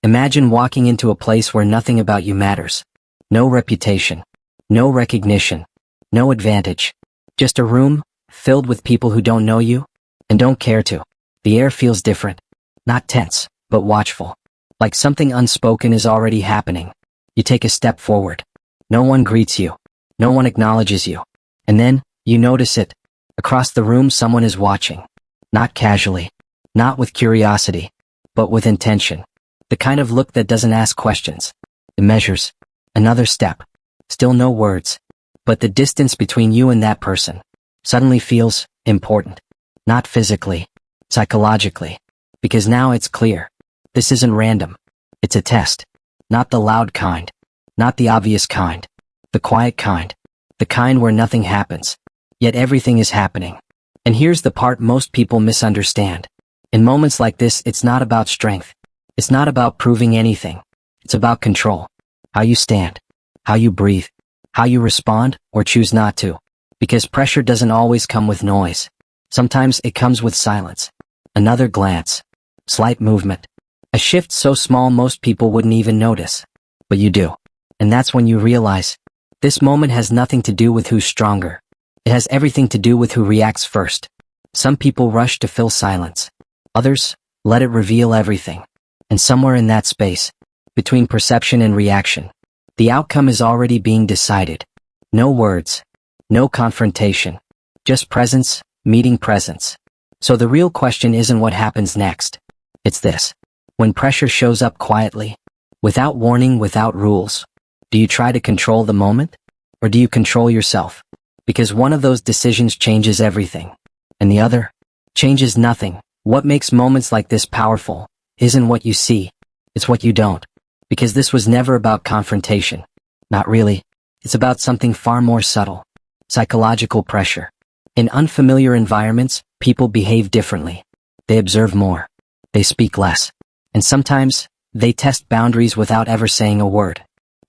Imagine walking into a place where nothing about you matters. No reputation. No recognition. No advantage. Just a room, filled with people who don't know you, and don't care to. The air feels different. Not tense, but watchful. Like something unspoken is already happening. You take a step forward. No one greets you. No one acknowledges you. And then, you notice it. Across the room someone is watching. Not casually. Not with curiosity. But with intention. The kind of look that doesn't ask questions. It measures. Another step. Still no words. But the distance between you and that person suddenly feels important. Not physically. Psychologically. Because now it's clear. This isn't random. It's a test. Not the loud kind. Not the obvious kind. The quiet kind. The kind where nothing happens. Yet everything is happening. And here's the part most people misunderstand. In moments like this, it's not about strength. It's not about proving anything. It's about control. How you stand. How you breathe. How you respond, or choose not to. Because pressure doesn't always come with noise. Sometimes it comes with silence. Another glance. Slight movement. A shift so small most people wouldn't even notice. But you do. And that's when you realize, this moment has nothing to do with who's stronger. It has everything to do with who reacts first. Some people rush to fill silence. Others, let it reveal everything. And somewhere in that space, between perception and reaction, the outcome is already being decided. No words. No confrontation. Just presence, meeting presence. So the real question isn't what happens next. It's this. When pressure shows up quietly, without warning, without rules, do you try to control the moment? Or do you control yourself? Because one of those decisions changes everything. And the other changes nothing. What makes moments like this powerful isn't what you see. It's what you don't. Because this was never about confrontation. Not really. It's about something far more subtle. Psychological pressure. In unfamiliar environments, people behave differently. They observe more. They speak less. And sometimes, they test boundaries without ever saying a word.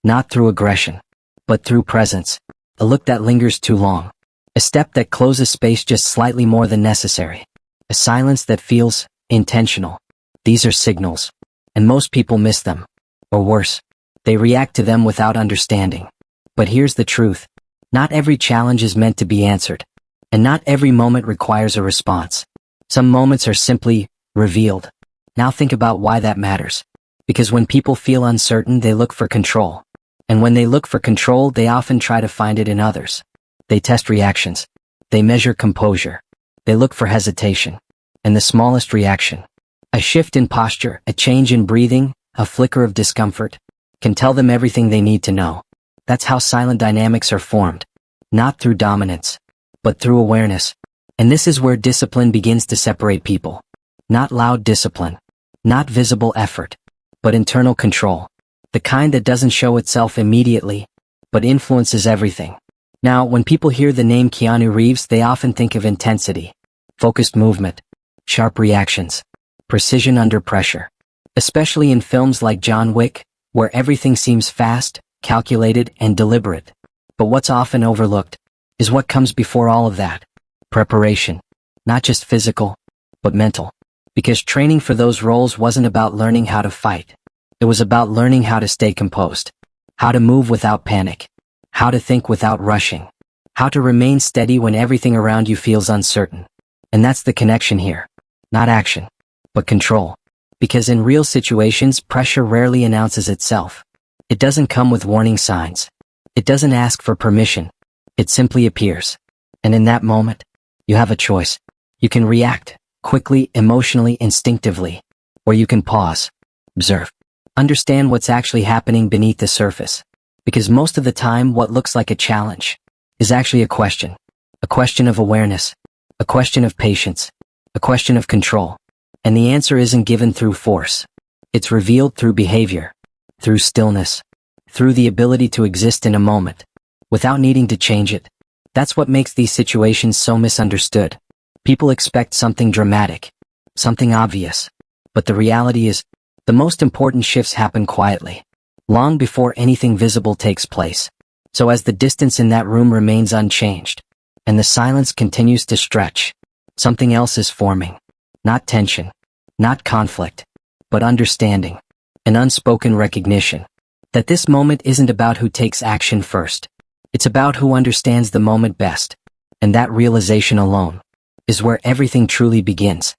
Not through aggression, but through presence. A look that lingers too long. A step that closes space just slightly more than necessary. A silence that feels intentional. These are signals. And most people miss them. Or worse, they react to them without understanding. But here's the truth. Not every challenge is meant to be answered. And not every moment requires a response. Some moments are simply revealed. Now think about why that matters. Because when people feel uncertain, they look for control. And when they look for control, they often try to find it in others. They test reactions. They measure composure. They look for hesitation. And the smallest reaction, a shift in posture, a change in breathing, a flicker of discomfort, can tell them everything they need to know. That's how silent dynamics are formed. Not through dominance, but through awareness. And this is where discipline begins to separate people. Not loud discipline. Not visible effort. But internal control. The kind that doesn't show itself immediately, but influences everything. Now, when people hear the name Keanu Reeves, they often think of intensity, focused movement, sharp reactions, precision under pressure. Especially in films like John Wick, where everything seems fast, calculated, and deliberate. But what's often overlooked is what comes before all of that. Preparation. Not just physical, but mental. Because training for those roles wasn't about learning how to fight. It was about learning how to stay composed. How to move without panic. How to think without rushing. How to remain steady when everything around you feels uncertain. And that's the connection here. Not action, but control. Because in real situations, pressure rarely announces itself. It doesn't come with warning signs. It doesn't ask for permission. It simply appears. And in that moment, you have a choice. You can react, quickly, emotionally, instinctively. Or you can pause, observe, understand what's actually happening beneath the surface. Because most of the time, what looks like a challenge is actually a question. A question of awareness. A question of patience. A question of control. And the answer isn't given through force. It's revealed through behavior, through stillness, through the ability to exist in a moment, without needing to change it. That's what makes these situations so misunderstood. People expect something dramatic, something obvious. But the reality is, the most important shifts happen quietly, long before anything visible takes place. So as the distance in that room remains unchanged, and the silence continues to stretch, something else is forming. Not tension, not conflict, but understanding. an unspoken recognition that this moment isn't about who takes action first. It's about who understands the moment best. And that realization alone is where everything truly begins.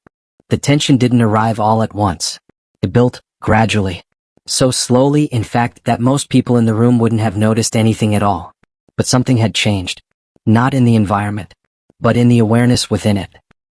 The tension didn't arrive all at once. It built gradually. So slowly, in fact, that most people in the room wouldn't have noticed anything at all. But something had changed. Not in the environment, but in the awareness within it.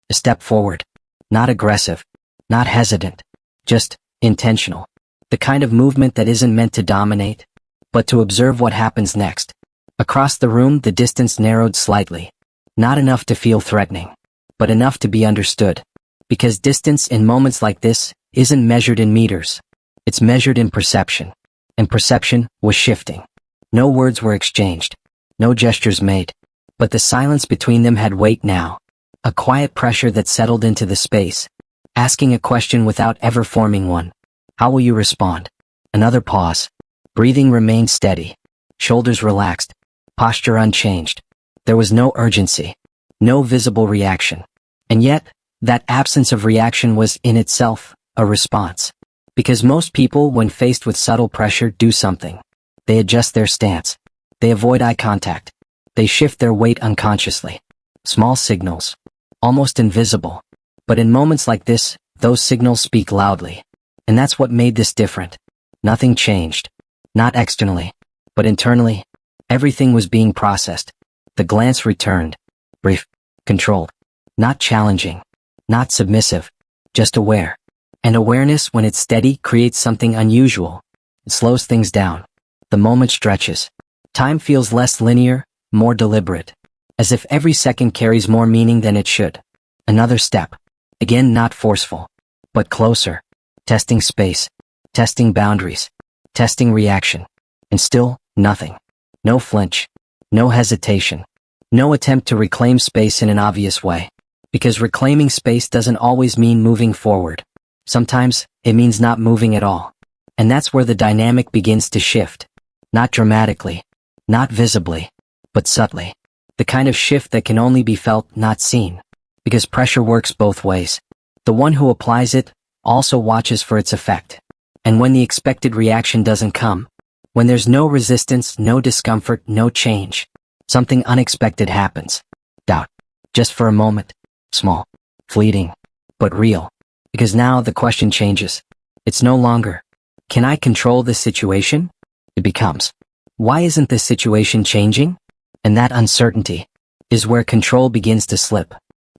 A step forward. Not aggressive. Not hesitant. Just intentional. The kind of movement that isn't meant to dominate, but to observe what happens next. Across the room, the distance narrowed slightly. Not enough to feel threatening, but enough to be understood. Because distance in moments like this isn't measured in meters. It's measured in perception. And perception was shifting. No words were exchanged. No gestures made. But the silence between them had weight now. A quiet pressure that settled into the space. Asking a question without ever forming one. How will you respond? Another pause. Breathing remained steady. Shoulders relaxed. Posture unchanged. There was no urgency. No visible reaction. And yet, that absence of reaction was in itself a response. Because most people, when faced with subtle pressure, do something. They adjust their stance. They avoid eye contact. They shift their weight unconsciously. Small signals. Almost invisible. But in moments like this, those signals speak loudly. And that's what made this different. Nothing changed. Not externally, but internally. Everything was being processed. The glance returned. Brief. Controlled. Not challenging. Not submissive. Just aware. And awareness, when it's steady, creates something unusual. It slows things down. The moment stretches. Time feels less linear, more deliberate. As if every second carries more meaning than it should. Another step. Again, not forceful, but closer. Testing space. Testing boundaries. Testing reaction. And still, nothing. No flinch. No hesitation. No attempt to reclaim space in an obvious way. Because reclaiming space doesn't always mean moving forward. Sometimes, it means not moving at all. And that's where the dynamic begins to shift. Not dramatically. Not visibly. But subtly. The kind of shift that can only be felt, not seen. Because pressure works both ways. The one who applies it also watches for its effect. And when the expected reaction doesn't come, when there's no resistance, no discomfort, no change, something unexpected happens. Doubt. Just for a moment. Small. Fleeting. But real. Because now the question changes. It's no longer, can I control this situation? It becomes, why isn't this situation changing? And that uncertainty is where control begins to slip.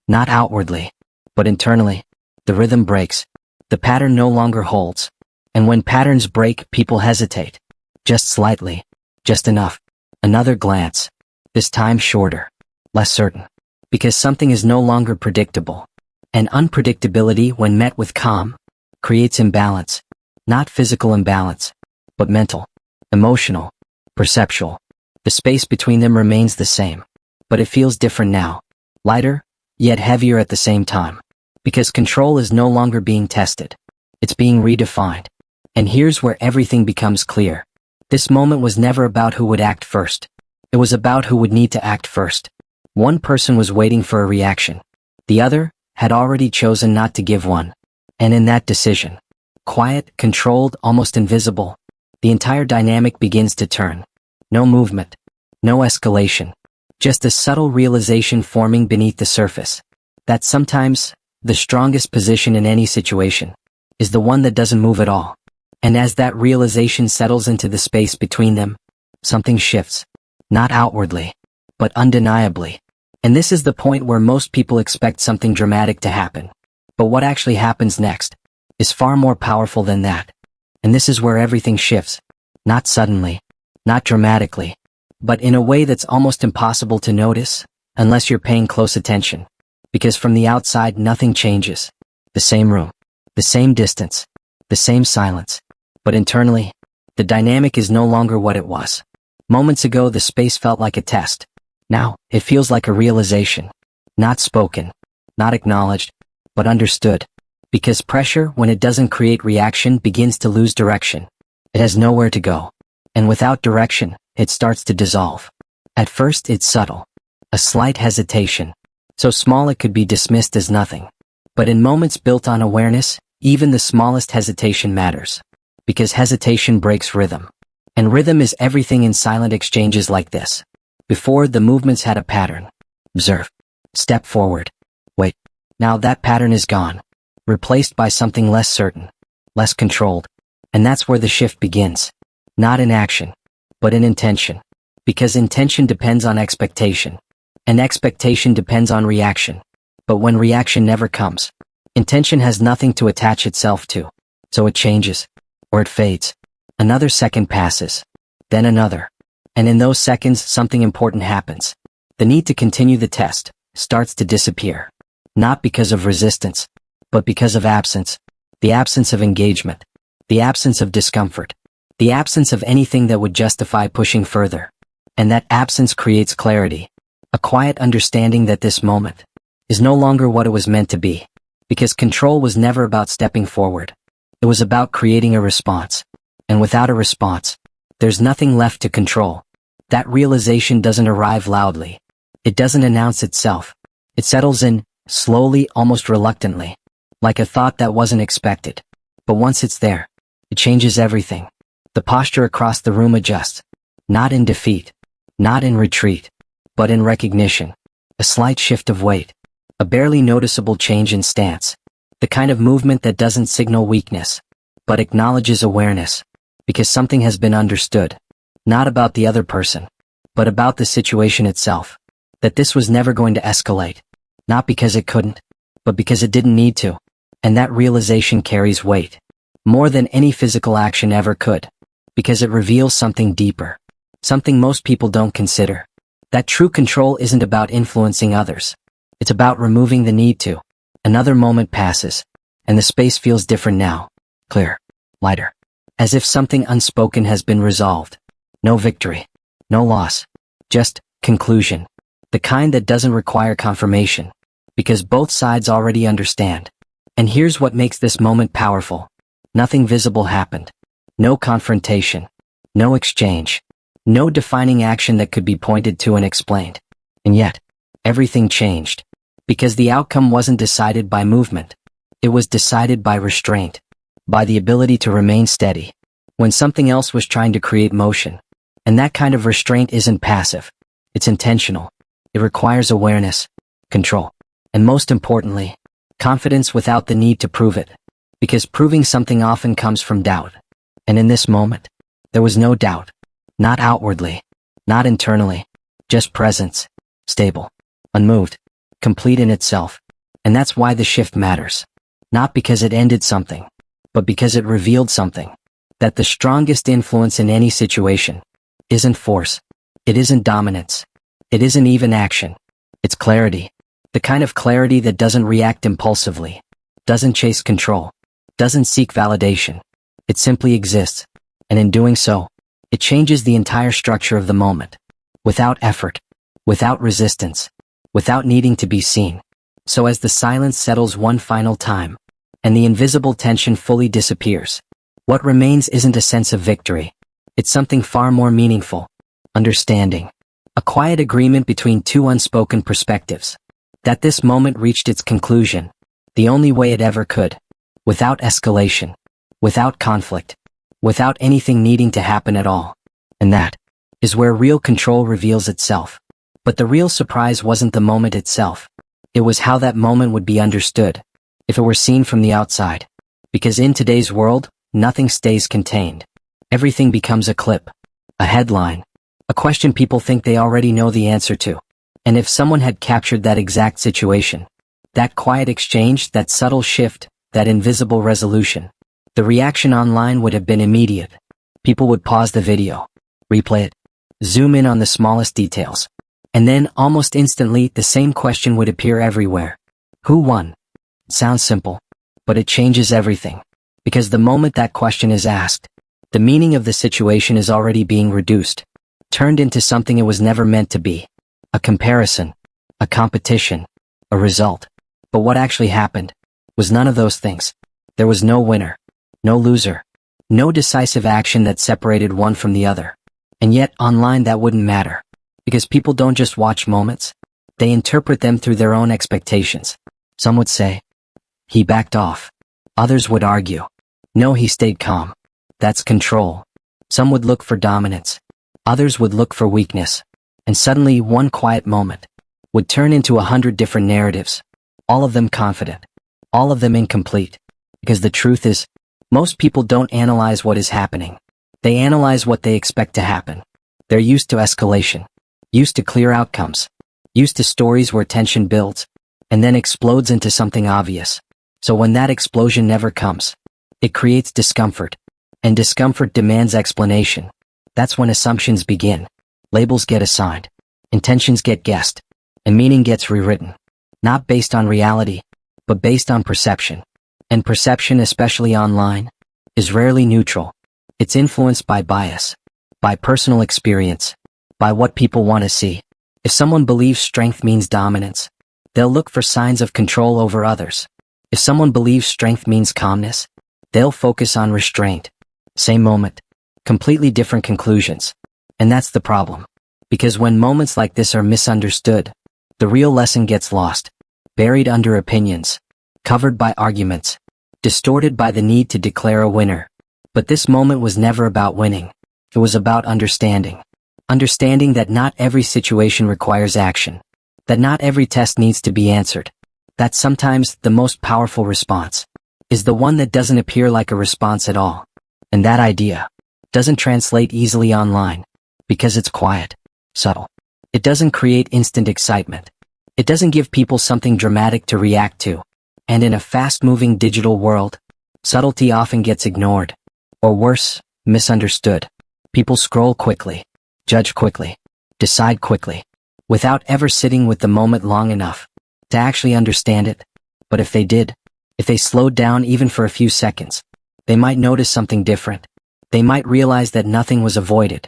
Not outwardly, but internally. The rhythm breaks. The pattern no longer holds. And when patterns break, people hesitate. Just slightly. Just enough. Another glance. This time shorter. Less certain. Because something is no longer predictable. And unpredictability, when met with calm, creates imbalance. Not physical imbalance, but mental, emotional, perceptual. The space between them remains the same. But it feels different now. Lighter, yet heavier at the same time. Because control is no longer being tested. It's being redefined. And here's where everything becomes clear. This moment was never about who would act first. It was about who would need to act first. One person was waiting for a reaction. The other had already chosen not to give one. And in that decision, quiet, controlled, almost invisible, the entire dynamic begins to turn. No movement. No escalation. Just a subtle realization forming beneath the surface. That sometimes, the strongest position in any situation is the one that doesn't move at all. And as that realization settles into the space between them, something shifts. Not outwardly, but undeniably. And this is the point where most people expect something dramatic to happen. But what actually happens next is far more powerful than that. And this is where everything shifts. Not suddenly, not dramatically, but in a way that's almost impossible to notice, unless you're paying close attention. Because from the outside, nothing changes. The same room, the same distance, the same silence. But internally, the dynamic is no longer what it was. Moments ago, the space felt like a test. Now, it feels like a realization. Not spoken, not acknowledged, but understood. Because pressure, when it doesn't create reaction, begins to lose direction. It has nowhere to go. And without direction, it starts to dissolve. At first, it's subtle. A slight hesitation. So small it could be dismissed as nothing. But in moments built on awareness, even the smallest hesitation matters. Because hesitation breaks rhythm. And rhythm is everything in silent exchanges like this. Before, the movements had a pattern. Observe. Step forward. Wait. Now that pattern is gone. Replaced by something less certain. Less controlled. And that's where the shift begins. Not in action, but in intention. Because intention depends on expectation. And expectation depends on reaction. But when reaction never comes, intention has nothing to attach itself to. So it changes. Or it fades. Another second passes. Then another. And in those seconds, something important happens. The need to continue the test starts to disappear. Not because of resistance, but because of absence. The absence of engagement. The absence of discomfort. The absence of anything that would justify pushing further. And that absence creates clarity. A quiet understanding that this moment is no longer what it was meant to be. Because control was never about stepping forward. It was about creating a response. And without a response, there's nothing left to control. That realization doesn't arrive loudly. It doesn't announce itself. It settles in, slowly, almost reluctantly. Like a thought that wasn't expected. But once it's there, it changes everything. The posture across the room adjusts. Not in defeat. Not in retreat. But in recognition. A slight shift of weight. A barely noticeable change in stance. The kind of movement that doesn't signal weakness, but acknowledges awareness. Because something has been understood. Not about the other person, but about the situation itself. That this was never going to escalate. Not because it couldn't, but because it didn't need to. And that realization carries weight. More than any physical action ever could. Because it reveals something deeper. Something most people don't consider. That true control isn't about influencing others. It's about removing the need to. Another moment passes, and the space feels different now. Clear. Lighter. As if something unspoken has been resolved. No victory. No loss. Just conclusion. The kind that doesn't require confirmation. Because both sides already understand. And here's what makes this moment powerful. Nothing visible happened. No confrontation. No exchange. No defining action that could be pointed to and explained. And yet, everything changed. Because the outcome wasn't decided by movement. It was decided by restraint. By the ability to remain steady. When something else was trying to create motion. And that kind of restraint isn't passive. It's intentional. It requires awareness, control, and most importantly, confidence without the need to prove it. Because proving something often comes from doubt. And in this moment, there was no doubt. Not outwardly, not internally, just presence, stable, unmoved, complete in itself. And that's why the shift matters. Not because it ended something, but because it revealed something. That the strongest influence in any situation isn't force. It isn't dominance. It isn't even action. It's clarity. The kind of clarity that doesn't react impulsively, doesn't chase control, doesn't seek validation. It simply exists. And in doing so, it changes the entire structure of the moment. Without effort. Without resistance. Without needing to be seen. So as the silence settles one final time, and the invisible tension fully disappears, what remains isn't a sense of victory. It's something far more meaningful. Understanding. A quiet agreement between two unspoken perspectives. That this moment reached its conclusion. The only way it ever could. Without escalation. Without conflict. Without anything needing to happen at all. And that is where real control reveals itself. But the real surprise wasn't the moment itself. It was how that moment would be understood. If it were seen from the outside. Because in today's world, nothing stays contained. Everything becomes a clip. A headline. A question people think they already know the answer to. And if someone had captured that exact situation, that quiet exchange, that subtle shift, that invisible resolution, the reaction online would have been immediate. People would pause the video, replay it, zoom in on the smallest details. And then, almost instantly, the same question would appear everywhere. Who won? It sounds simple, but it changes everything. Because the moment that question is asked, the meaning of the situation is already being reduced. Turned into something it was never meant to be. A comparison. A competition. A result. But what actually happened was none of those things. There was no winner. No loser. No decisive action that separated one from the other. And yet, online that wouldn't matter. Because people don't just watch moments. They interpret them through their own expectations. Some would say, he backed off. Others would argue, no, he stayed calm. That's control. Some would look for dominance. Others would look for weakness. And suddenly, one quiet moment would turn into 100 different narratives. All of them confident. All of them incomplete. Because the truth is, most people don't analyze what is happening. They analyze what they expect to happen. They're used to escalation. Used to clear outcomes. Used to stories where tension builds and then explodes into something obvious. So when that explosion never comes, it creates discomfort. And discomfort demands explanation. That's when assumptions begin. Labels get assigned. Intentions get guessed. And meaning gets rewritten. Not based on reality, but based on perception. And perception, especially online, is rarely neutral. It's influenced by bias, by personal experience, by what people want to see. If someone believes strength means dominance, they'll look for signs of control over others. If someone believes strength means calmness, they'll focus on restraint. Same moment, completely different conclusions. And that's the problem. Because when moments like this are misunderstood, the real lesson gets lost, buried under opinions, covered by arguments, distorted by the need to declare a winner. But this moment was never about winning. It was about understanding. Understanding that not every situation requires action. That not every test needs to be answered. That sometimes the most powerful response is the one that doesn't appear like a response at all. And that idea doesn't translate easily online because it's quiet, subtle. It doesn't create instant excitement. It doesn't give people something dramatic to react to. And in a fast-moving digital world, subtlety often gets ignored. Or worse, misunderstood. People scroll quickly, judge quickly, decide quickly, without ever sitting with the moment long enough to actually understand it. But if they did, if they slowed down even for a few seconds, they might notice something different. They might realize that nothing was avoided,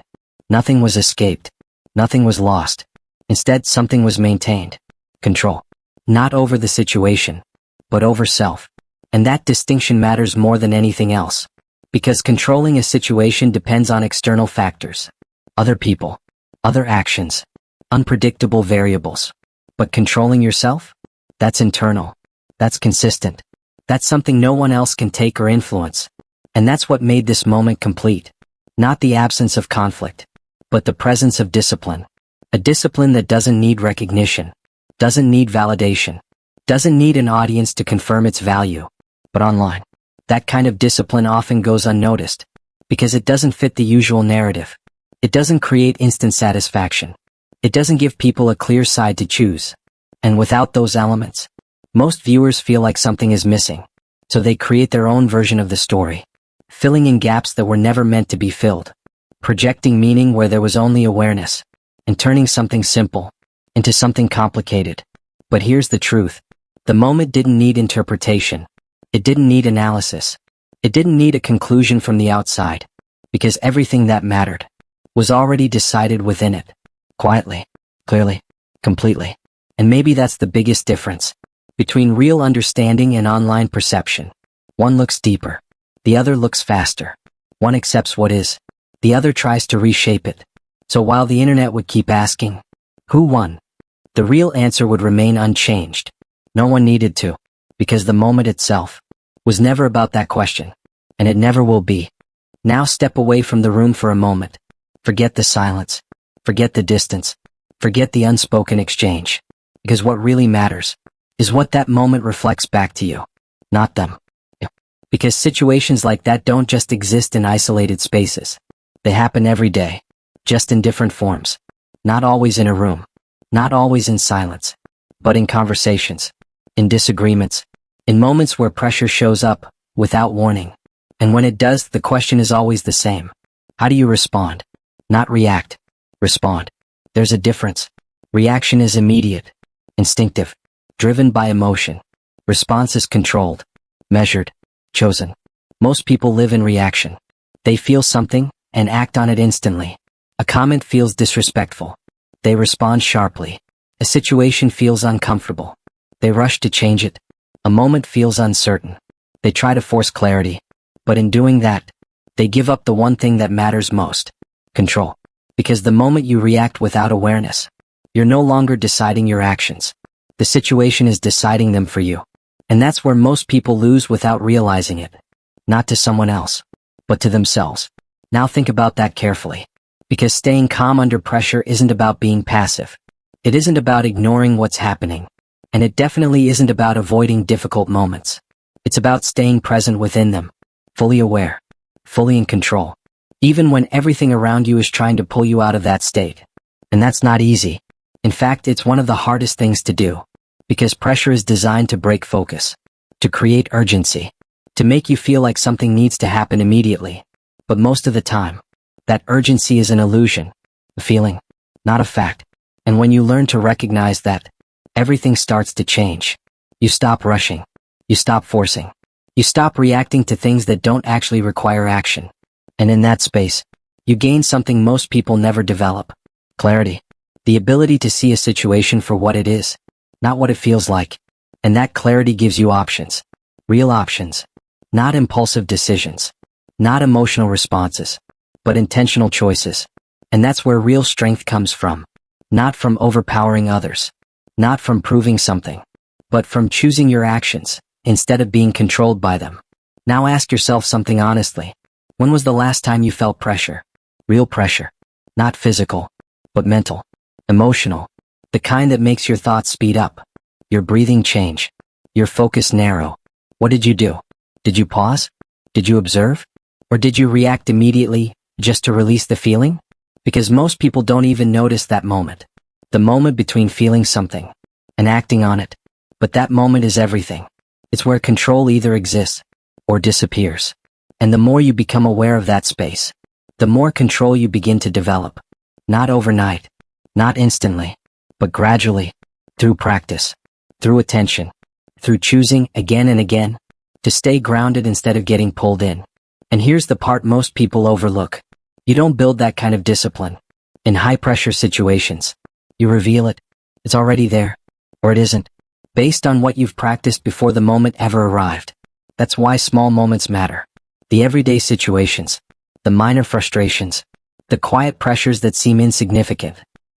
nothing was escaped, nothing was lost. Instead, something was maintained. Control. Not over the situation, but over self. And that distinction matters more than anything else. Because controlling a situation depends on external factors. Other people, other actions, unpredictable variables. But controlling yourself? That's internal. That's consistent. That's something no one else can take or influence. And that's what made this moment complete. Not the absence of conflict, but the presence of discipline. A discipline that doesn't need recognition, doesn't need validation, doesn't need an audience to confirm its value. But online, that kind of discipline often goes unnoticed, because it doesn't fit the usual narrative. It doesn't create instant satisfaction. It doesn't give people a clear side to choose. And without those elements, most viewers feel like something is missing. So they create their own version of the story, filling in gaps that were never meant to be filled, projecting meaning where there was only awareness, and turning something simple into something complicated. But here's the truth. The moment didn't need interpretation. It didn't need analysis. It didn't need a conclusion from the outside, because everything that mattered was already decided within it, quietly, clearly, completely. And maybe that's the biggest difference between real understanding and online perception. One looks deeper. The other looks faster. One accepts what is. The other tries to reshape it. So while the internet would keep asking, who won? The real answer would remain unchanged. No one needed to, because the moment itself was never about that question, and it never will be. Now step away from the room for a moment. Forget the silence. Forget the distance. Forget the unspoken exchange. Because what really matters is what that moment reflects back to you, not them. Because situations like that don't just exist in isolated spaces. They happen every day, just in different forms. Not always in a room, not always in silence, but in conversations, in disagreements, in moments where pressure shows up without warning. And when it does, the question is always the same. How do you respond? Not react. Respond. There's a difference. Reaction is immediate, instinctive, driven by emotion. Response is controlled, measured, chosen. Most people live in reaction. They feel something and act on it instantly. A comment feels disrespectful. They respond sharply. A situation feels uncomfortable. They rush to change it. A moment feels uncertain. They try to force clarity. But in doing that, they give up the one thing that matters most: control. Because the moment you react without awareness, you're no longer deciding your actions. The situation is deciding them for you. And that's where most people lose without realizing it. Not to someone else, but to themselves. Now think about that carefully. Because staying calm under pressure isn't about being passive. It isn't about ignoring what's happening. And it definitely isn't about avoiding difficult moments. It's about staying present within them, fully aware, fully in control, even when everything around you is trying to pull you out of that state. And that's not easy. In fact, it's one of the hardest things to do, because pressure is designed to break focus, to create urgency, to make you feel like something needs to happen immediately. But most of the time, that urgency is an illusion, a feeling, not a fact. And when you learn to recognize that, everything starts to change. You stop rushing. You stop forcing. You stop reacting to things that don't actually require action. And in that space, you gain something most people never develop. Clarity. The ability to see a situation for what it is, not what it feels like. And that clarity gives you options. Real options. Not impulsive decisions. Not emotional responses. But intentional choices. And that's where real strength comes from. Not from overpowering others. Not from proving something. But from choosing your actions, instead of being controlled by them. Now ask yourself something honestly. When was the last time you felt pressure? Real pressure. Not physical, but mental, emotional. The kind that makes your thoughts speed up, your breathing change, your focus narrow. What did you do? Did you pause? Did you observe? Or did you react immediately, just to release the feeling? Because most people don't even notice that moment. The moment between feeling something and acting on it. But that moment is everything. It's where control either exists or disappears. And the more you become aware of that space, the more control you begin to develop. Not overnight, not instantly, but gradually, through practice, through attention, through choosing again and again to stay grounded instead of getting pulled in. And here's the part most people overlook. You don't build that kind of discipline in high-pressure situations. You reveal it. It's already there. Or it isn't. Based on what you've practiced before the moment ever arrived. That's why small moments matter. The everyday situations. The minor frustrations. The quiet pressures that seem insignificant.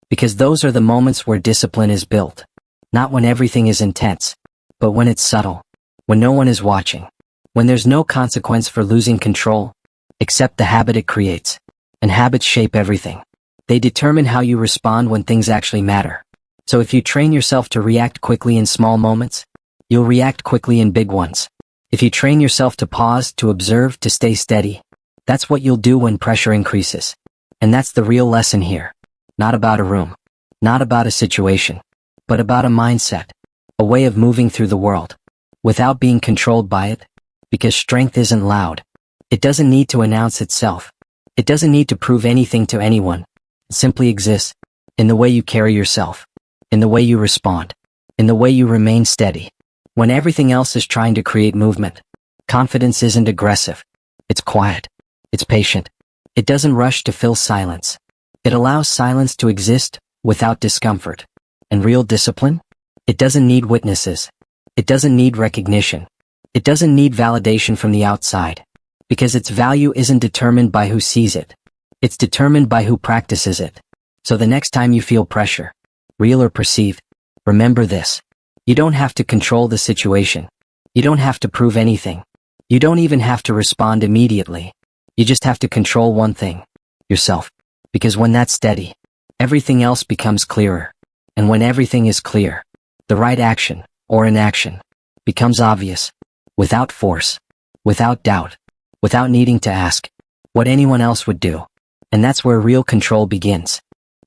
Because those are the moments where discipline is built. Not when everything is intense, but when it's subtle. When no one is watching. When there's no consequence for losing control, except the habit it creates. And habits shape everything. They determine how you respond when things actually matter. So if you train yourself to react quickly in small moments, you'll react quickly in big ones. If you train yourself to pause, to observe, to stay steady, that's what you'll do when pressure increases. And that's the real lesson here. Not about a room. Not about a situation. But about a mindset. A way of moving through the world. Without being controlled by it. Because strength isn't loud. It doesn't need to announce itself. It doesn't need to prove anything to anyone. It simply exists. In the way you carry yourself. In the way you respond. In the way you remain steady. When everything else is trying to create movement. Confidence isn't aggressive. It's quiet. It's patient. It doesn't rush to fill silence. It allows silence to exist without discomfort. And real discipline? It doesn't need witnesses. It doesn't need recognition. It doesn't need validation from the outside. Because its value isn't determined by who sees it. It's determined by who practices it. So the next time you feel pressure, real or perceived, remember this. You don't have to control the situation. You don't have to prove anything. You don't even have to respond immediately. You just have to control one thing. Yourself. Because when that's steady, everything else becomes clearer. And when everything is clear, the right action, or inaction, becomes obvious. Without force. Without doubt. Without needing to ask what anyone else would do. And that's where real control begins.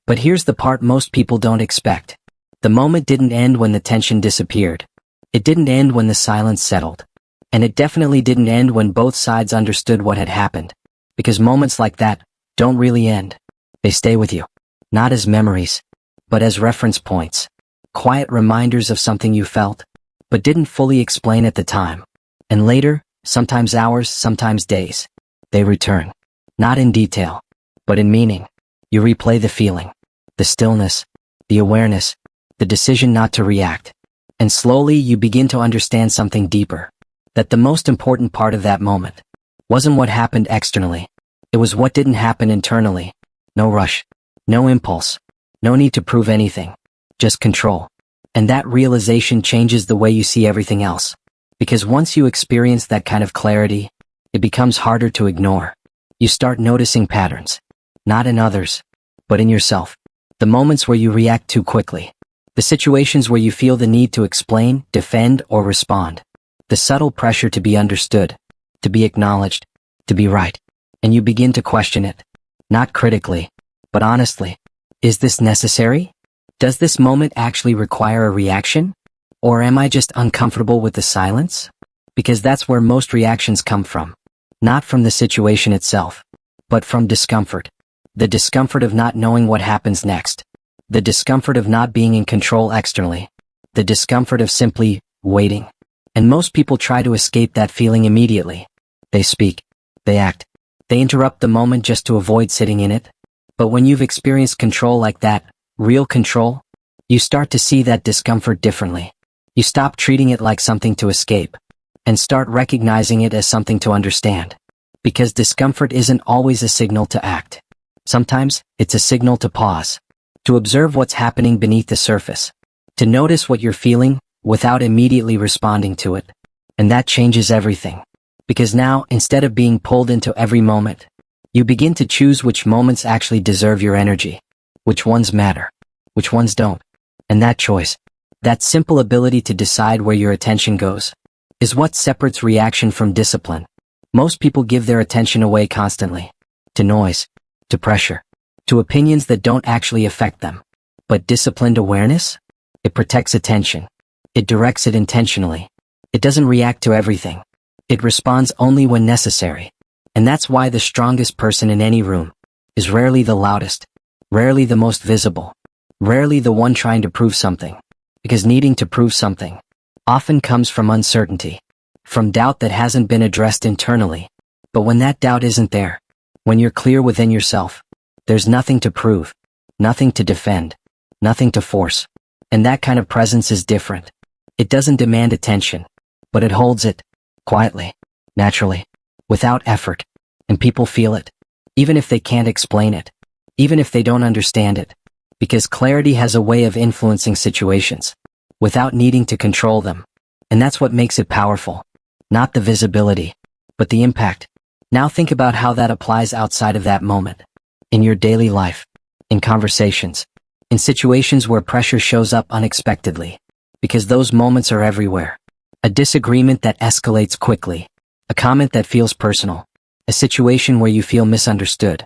But here's the part most people don't expect. The moment didn't end when the tension disappeared. It didn't end when the silence settled. And it definitely didn't end when both sides understood what had happened. Because moments like that don't really end. They stay with you. Not as memories, but as reference points. Quiet reminders of something you felt, but didn't fully explain at the time. And later, sometimes hours, sometimes days, they return. Not in detail, but in meaning. You replay the feeling, the stillness, the awareness, the decision not to react. And slowly you begin to understand something deeper. That the most important part of that moment wasn't what happened externally. It was what didn't happen internally. No rush, no impulse, no need to prove anything. Just control. And that realization changes the way you see everything else. Because once you experience that kind of clarity, it becomes harder to ignore. You start noticing patterns. Not in others, but in yourself. The moments where you react too quickly. The situations where you feel the need to explain, defend, or respond. The subtle pressure to be understood, to be acknowledged, to be right. And you begin to question it. Not critically, but honestly. Is this necessary? Does this moment actually require a reaction? Or am I just uncomfortable with the silence? Because that's where most reactions come from. Not from the situation itself, but from discomfort. The discomfort of not knowing what happens next. The discomfort of not being in control externally. The discomfort of simply waiting. And most people try to escape that feeling immediately. They speak. They act. They interrupt the moment just to avoid sitting in it. But when you've experienced control like that, real control, you start to see that discomfort differently. You stop treating it like something to escape, and start recognizing it as something to understand. Because discomfort isn't always a signal to act. Sometimes, it's a signal to pause. To observe what's happening beneath the surface. To notice what you're feeling, without immediately responding to it. And that changes everything. Because now, instead of being pulled into every moment, you begin to choose which moments actually deserve your energy. Which ones matter. Which ones don't. And that choice, that simple ability to decide where your attention goes, is what separates reaction from discipline. Most people give their attention away constantly. To noise. To pressure. To opinions that don't actually affect them. But disciplined awareness? It protects attention. It directs it intentionally. It doesn't react to everything. It responds only when necessary. And that's why the strongest person in any room is rarely the loudest, rarely the most visible, rarely the one trying to prove something. Because needing to prove something often comes from uncertainty, from doubt that hasn't been addressed internally. But when that doubt isn't there, when you're clear within yourself, there's nothing to prove, nothing to defend, nothing to force. And that kind of presence is different. It doesn't demand attention, but it holds it, quietly, naturally, without effort. And people feel it, even if they can't explain it, even if they don't understand it. Because clarity has a way of influencing situations, without needing to control them. And that's what makes it powerful. Not the visibility, but the impact. Now think about how that applies outside of that moment. In your daily life, in conversations, in situations where pressure shows up unexpectedly. Because those moments are everywhere. A disagreement that escalates quickly. A comment that feels personal. A situation where you feel misunderstood.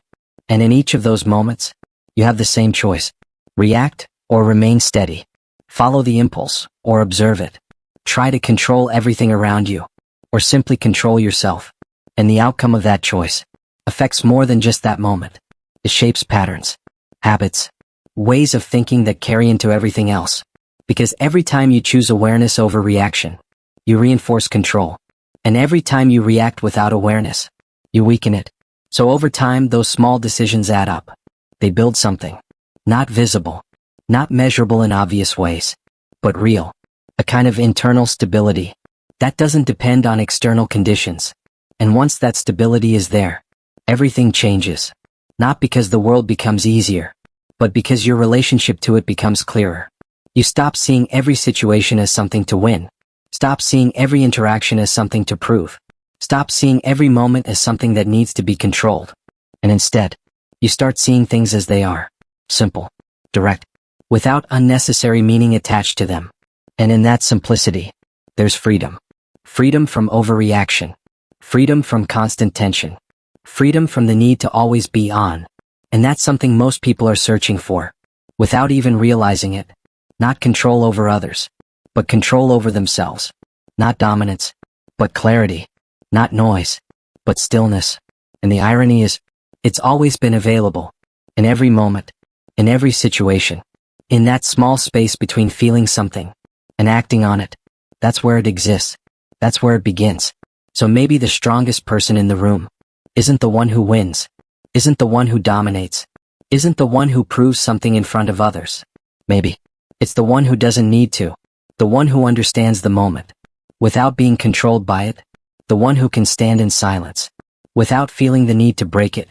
And in each of those moments, you have the same choice. React, or remain steady. Follow the impulse, or observe it. Try to control everything around you, or simply control yourself. And the outcome of that choice affects more than just that moment. It shapes patterns, habits, ways of thinking that carry into everything else. Because every time you choose awareness over reaction, you reinforce control. And every time you react without awareness, you weaken it. So over time, those small decisions add up. They build something. Not visible. Not measurable in obvious ways. But real. A kind of internal stability. That doesn't depend on external conditions. And once that stability is there, everything changes. Not because the world becomes easier, but because your relationship to it becomes clearer. You stop seeing every situation as something to win. Stop seeing every interaction as something to prove. Stop seeing every moment as something that needs to be controlled. And instead, you start seeing things as they are. Simple. Direct. Without unnecessary meaning attached to them. And in that simplicity, there's freedom. Freedom from overreaction. Freedom from constant tension. Freedom from the need to always be on. And that's something most people are searching for. Without even realizing it. Not control over others, but control over themselves. Not dominance, but clarity. Not noise, but stillness. And the irony is, it's always been available. In every moment. In every situation. In that small space between feeling something and acting on it. That's where it exists. That's where it begins. So maybe the strongest person in the room isn't the one who wins. Isn't the one who dominates. Isn't the one who proves something in front of others. Maybe it's the one who doesn't need to. The one who understands the moment without being controlled by it. The one who can stand in silence without feeling the need to break it.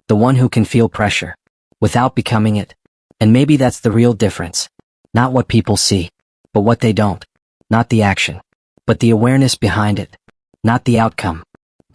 The one who can feel pressure without becoming it. And maybe that's the real difference. Not what people see, but what they don't. Not the action, but the awareness behind it. Not the outcome,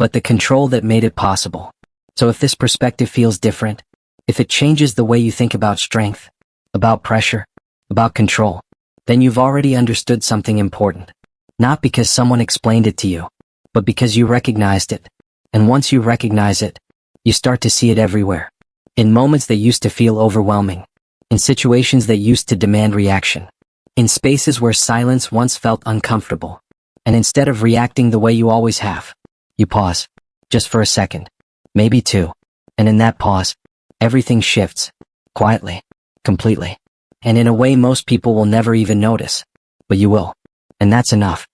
but the control that made it possible. So if this perspective feels different, if it changes the way you think about strength, about pressure, about control, then you've already understood something important. Not because someone explained it to you, but because you recognized it. And once you recognize it, you start to see it everywhere. In moments that used to feel overwhelming. In situations that used to demand reaction. In spaces where silence once felt uncomfortable. And instead of reacting the way you always have, you pause. Just for a second. Maybe two. And in that pause, everything shifts. Quietly. Completely. And in a way most people will never even notice. But you will. And that's enough.